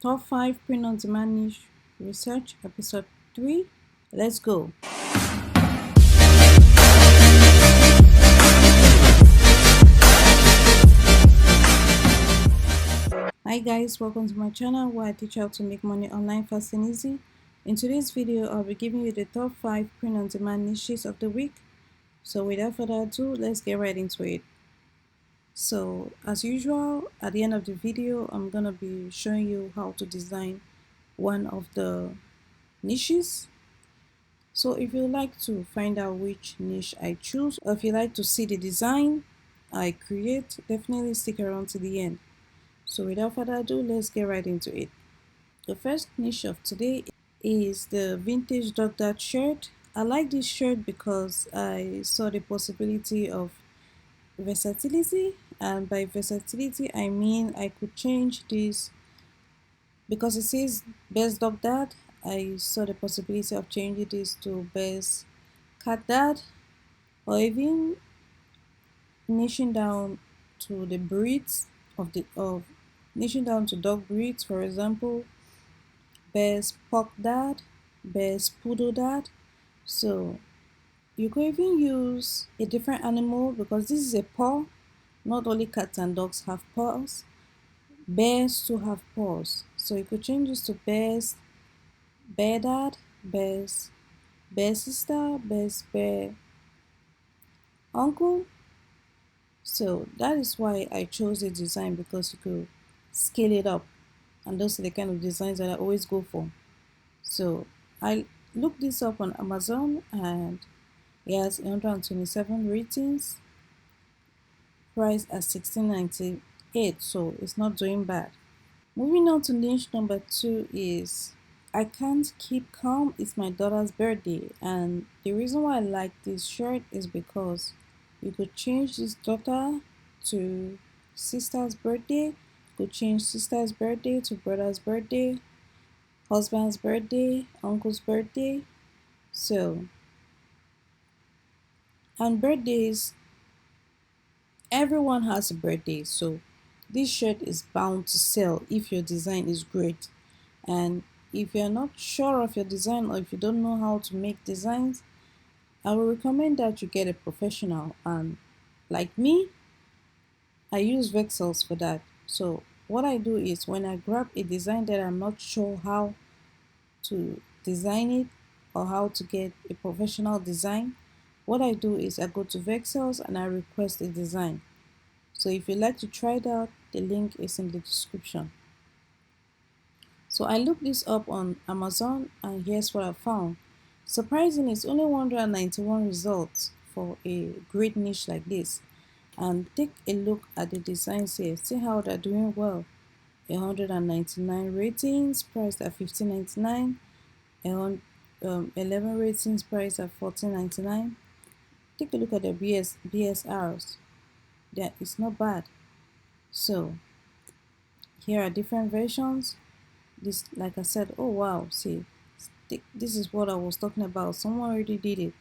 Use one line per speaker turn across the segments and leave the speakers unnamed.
Top 5 Print-on-Demand Niche Research, Episode 3. Let's go. Hi guys, welcome to my channel where I teach you how to make money online fast and easy. In today's video, I'll be giving you the top 5 print-on-demand niches of the week. So without further ado, let's get right into it. So as usual, at the end of the video, I'm gonna be showing you how to design one of the niches. So if you like to find out which niche I choose, or if you like to see the design I create, definitely stick around to the end. So without further ado, let's get right into it. The first niche of today is the vintage Dog Dad shirt. I like this shirt because I saw the possibility of versatility, and by versatility I mean I could change this because it says best dog dad. I saw the possibility of changing this to best cat dad, or even niching down to the breeds of niching down to dog breeds. For example, best pug dad, best poodle dad. So you could even use a different animal because this is a paw. Not only cats and dogs have paws, bears too have paws. So you could change this to best bear dad, best bear sister, best bear uncle. So that is why I chose the design, because you could scale it up, and those are the kind of designs that I always go for. So I looked this up on Amazon and it has 127 ratings, priced at $16.98, so it's not doing bad. Moving on to niche number 2 is I can't keep calm. It's my daughter's birthday, and the reason why I like this shirt is because you could change this daughter to sister's birthday, could change sister's birthday to brother's birthday, husband's birthday, uncle's birthday. So, and birthdays, everyone has a birthday, so this shirt is bound to sell if your design is great. And if you're not sure of your design, or if you don't know how to make designs, I will recommend that you get a professional. And like me, I use Vexels for that. So what I do is when I grab a design that I'm not sure how to design it, or how to get a professional design, what I do is I go to Vexels and I request a design. So if you'd like to try it out, the link is in the description. So I looked this up on Amazon and here's what I found. Surprisingly, it's only 191 results for a great niche like this. And take a look at the designs here. See how they're doing well. 199 ratings, priced at $15.99. 11 ratings, priced at $14.99. Take a look at the BSRs. Yeah, it's not bad. So here are different versions. This, like I said, oh wow, see, this is what I was talking about. Someone already did it.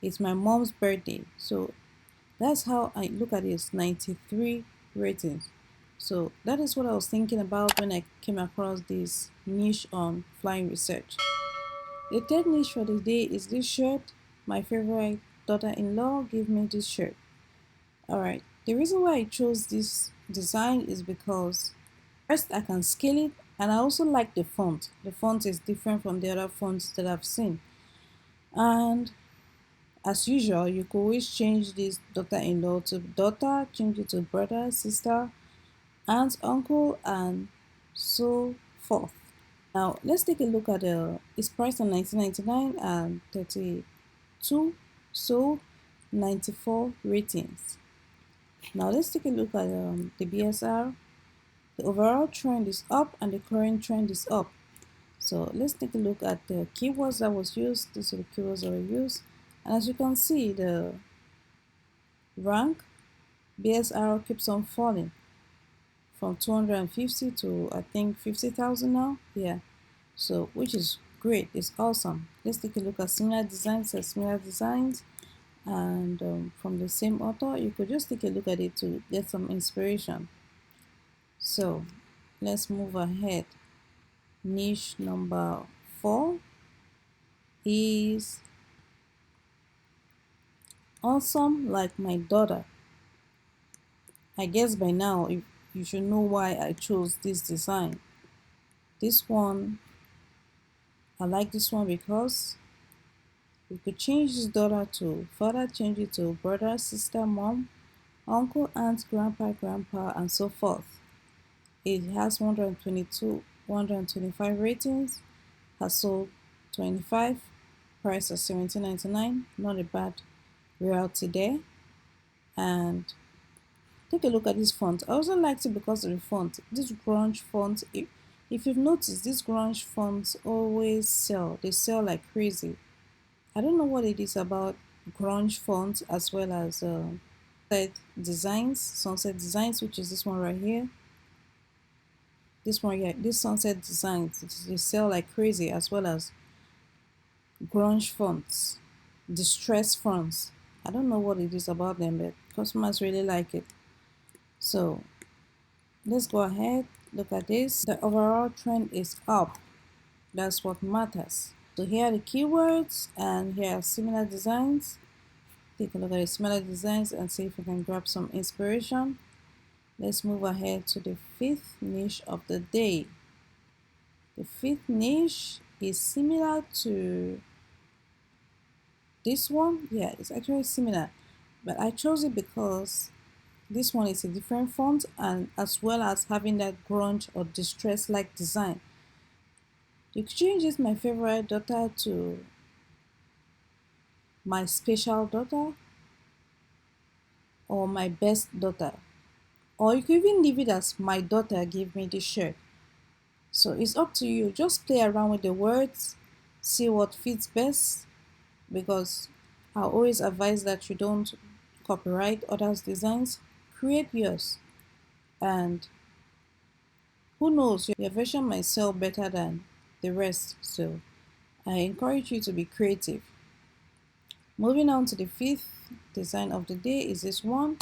It's my mom's birthday, so that's how I look at it. It's 93 ratings. So that is what I was thinking about when I came across this niche on Flying Research. The third niche for the day is this shirt. My favorite daughter-in-law gave me this shirt. Alright, the reason why I chose this design is because first, I can scale it, and I also like the font. The font is different from the other fonts that I've seen. And as usual, you could always change this daughter-in-law to daughter, change it to brother, sister, aunt, uncle, and so forth. Now, let's take a look at it's priced on $19.99 and 32, so 94 ratings. Now, let's take a look at the BSR. The overall trend is up and the current trend is up. So let's take a look at the keywords that was used. These are the keywords that were used. And as you can see, the rank BSR keeps on falling from 250 to I think 50,000 now. Yeah. So which is great. It's awesome. Let's take a look at similar designs and from the same author. You could just take a look at it to get some inspiration. So let's move ahead. Niche number 4 is awesome like my daughter. I guess by now you should know why I chose this design. This one, I like this one because you could change this daughter to further change it to brother, sister, mom, uncle, aunt, grandpa, and so forth. It has 122, 125 ratings, has sold 25, price of 17.99. Not a bad reality there. And take a look at this font. I also liked it because of the font. This grunge font, if you've noticed, these grunge fonts always sell. They sell like crazy. I don't know what it is about grunge fonts as well as sunset designs, which is this one right here. This one here, this sunset designs, they sell like crazy, as well as grunge fonts, distress fonts. I don't know what it is about them, but customers really like it. So let's go ahead, look at this. The overall trend is up. That's what matters. So here are the keywords, and here are similar designs. Take a look at the similar designs and see if we can grab some inspiration. Let's move ahead to the fifth niche of the day. The fifth niche is similar to this one. Yeah, it's actually similar, but I chose it because this one is a different font, and as well as having that grunge or distress like design. You could change this my favorite daughter to my special daughter or my best daughter, or you could even leave it as my daughter gave me this shirt. So it's up to you. Just play around with the words, see what fits best, because I always advise that you don't copyright others' designs, create yours. And who knows, your version might sell better than the rest. So I encourage you to be creative. Moving on to the fifth design of the day is this one,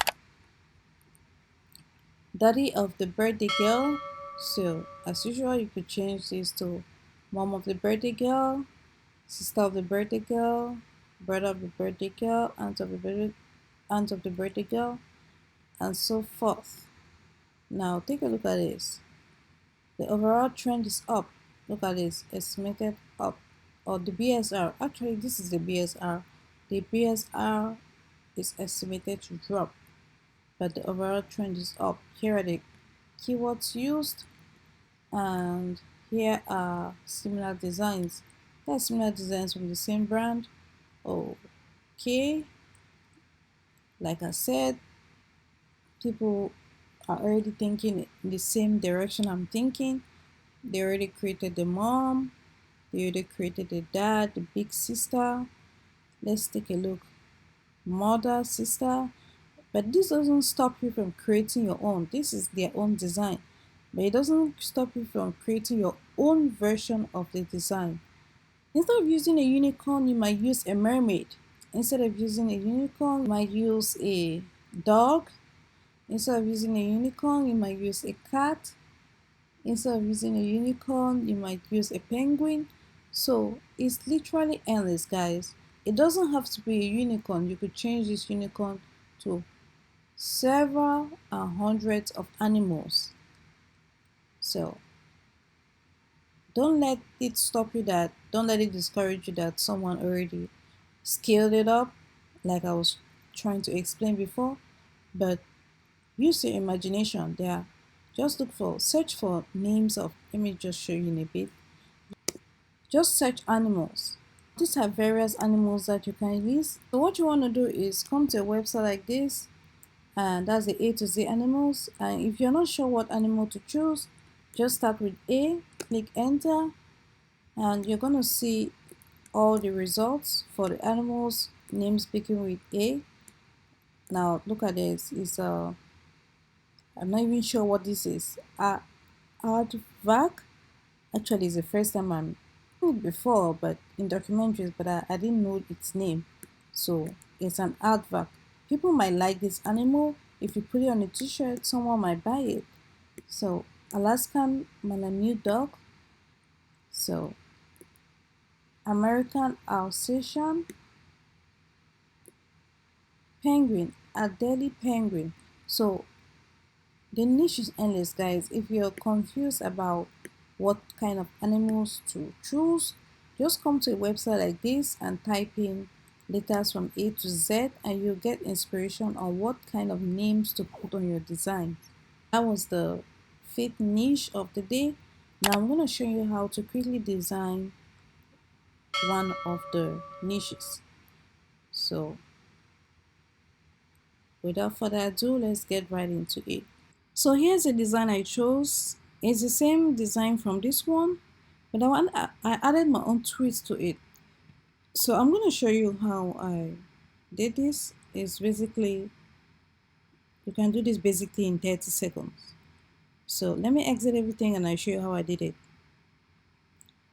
Daddy of the Birthday Girl. So as usual, you could change this to Mom of the Birthday Girl, Sister of the Birthday Girl, Brother of the Birthday Girl, Aunt of the Birthday Girl, and so forth. Now take a look at this. The overall trend is up. Look at this, estimated up. Or the BSR. Actually, this is the BSR. The BSR is estimated to drop, but the overall trend is up. Here are the keywords used, and here are similar designs. There are similar designs from the same brand. Okay, like I said, people are already thinking in the same direction I'm thinking. They already created the mom, they already created the dad, the big sister. Let's take a look. Mother, sister. But this doesn't stop you from creating your own. This is their own design. But it doesn't stop you from creating your own version of the design. Instead of using a unicorn, you might use a mermaid. Instead of using a unicorn, you might use a dog. Instead of using a unicorn, you might use a cat. Instead of using a unicorn, you might use a penguin. So it's literally endless, guys. It doesn't have to be a unicorn. You could change this unicorn to several hundreds of animals. So don't let it stop you that, don't let it discourage you that someone already scaled it up, like I was trying to explain before. But use your imagination there. Just search for names of, let me just show you in a bit. Just search animals. These are various animals that you can use. So what you want to do is come to a website like this, and that's the A to Z animals. And if you're not sure what animal to choose, just start with A, click enter, and you're going to see all the results for the animals names beginning with A. Now look at this. I'm not even sure what this is. Aardvark. Actually, it's the first time I'm seen it before, but in documentaries, but I didn't know its name. So it's an aardvark. People might like this animal. If you put it on a t-shirt, someone might buy it. So Alaskan Malamute dog. So American Alsatian penguin, Adelie penguin. So the niche is endless, guys. If you're confused about what kind of animals to choose, just come to a website like this and type in letters from A to Z, and you'll get inspiration on what kind of names to put on your design. That was the fifth niche of the day. Now I'm going to show you how to quickly design one of the niches. So without further ado, let's get right into it. So here's the design I chose. It's the same design from this one, but I added my own twist to it. So I'm going to show you how I did this. It's basically, you can do this basically in 30 seconds. So let me exit everything and I'll show you how I did it.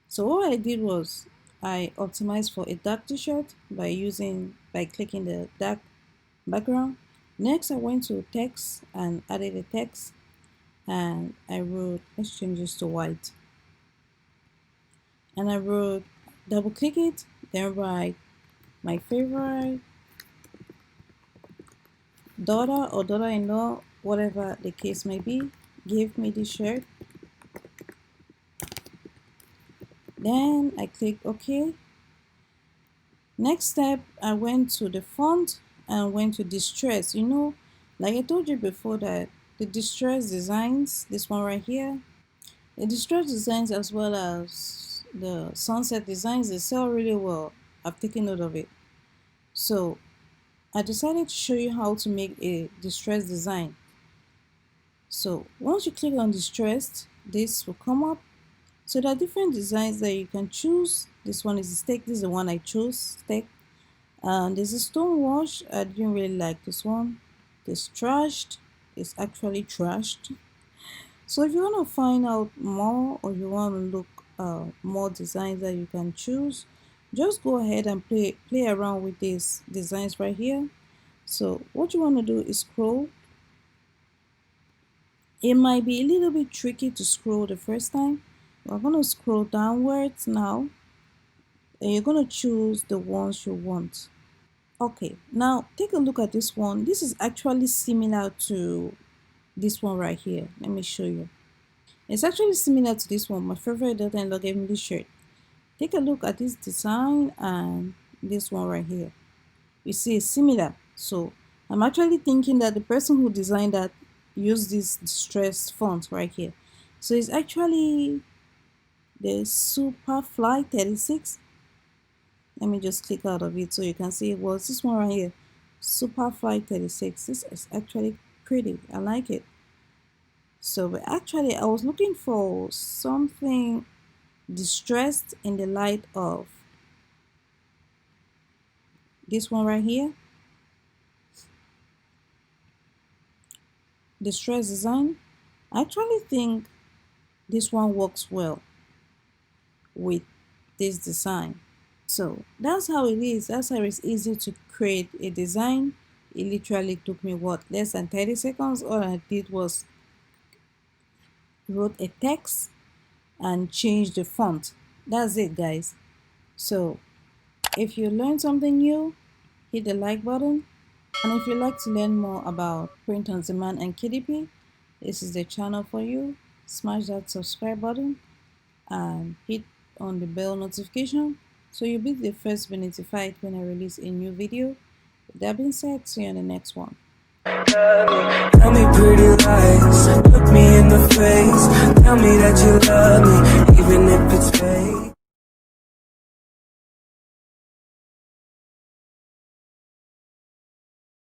So what I did was I optimized for a dark t-shirt by clicking the dark background. Next I went to text and added a text, and I wrote, let's change this to white, and I wrote, double click it, then write, my favorite daughter or daughter-in-law, whatever the case may be, gave me this shirt. Then I clicked OK. Next step, I went to the font and went to distress. You know, like I told you before, that the distress designs, this one right here, the distress designs as well as the sunset designs, they sell really well. I've taken note of it. So I decided to show you how to make a distress design. So once you click on distressed, this will come up. So there are different designs that you can choose. This one is a steak. This is the one I chose, steak. And there's a stone wash. I didn't really like this one. This trashed. It's actually trashed. So if you want to find out more, or you want to look more designs that you can choose, just go ahead and play around with these designs right here. So what you want to do is scroll. It might be a little bit tricky to scroll the first time. We're going to scroll downwards now, and you're going to choose the ones you want. Okay, now take a look at this one. This is actually similar to this one right here. Let me show you. It's actually similar to this one. My favorite daughter-in-law gave me this shirt. Take a look at this design and this one right here. You see it's similar. So I'm actually thinking that the person who designed that used this distressed font right here. So it's actually the Superfly 36. Let me just click out of it so you can see it was this one right here, Superfly 36. This is actually pretty. I like it. So but actually I was looking for something distressed in the light of this one right here, distress design. I actually think this one works well with this design. So that's how it is. That's how it's easy to create a design. It literally took me less than 30 seconds. All I did was wrote a text and changed the font. That's it, guys. So if you learned something new, hit the like button. And if you'd like to learn more about print on demand and KDP, this is the channel for you. Smash that subscribe button and hit on the bell notification so you'll be the first to be notified when I release a new video. With that being said, see you on the next one.
Tell me pretty lies, look me in the face, tell me that you love me, even if it's fake.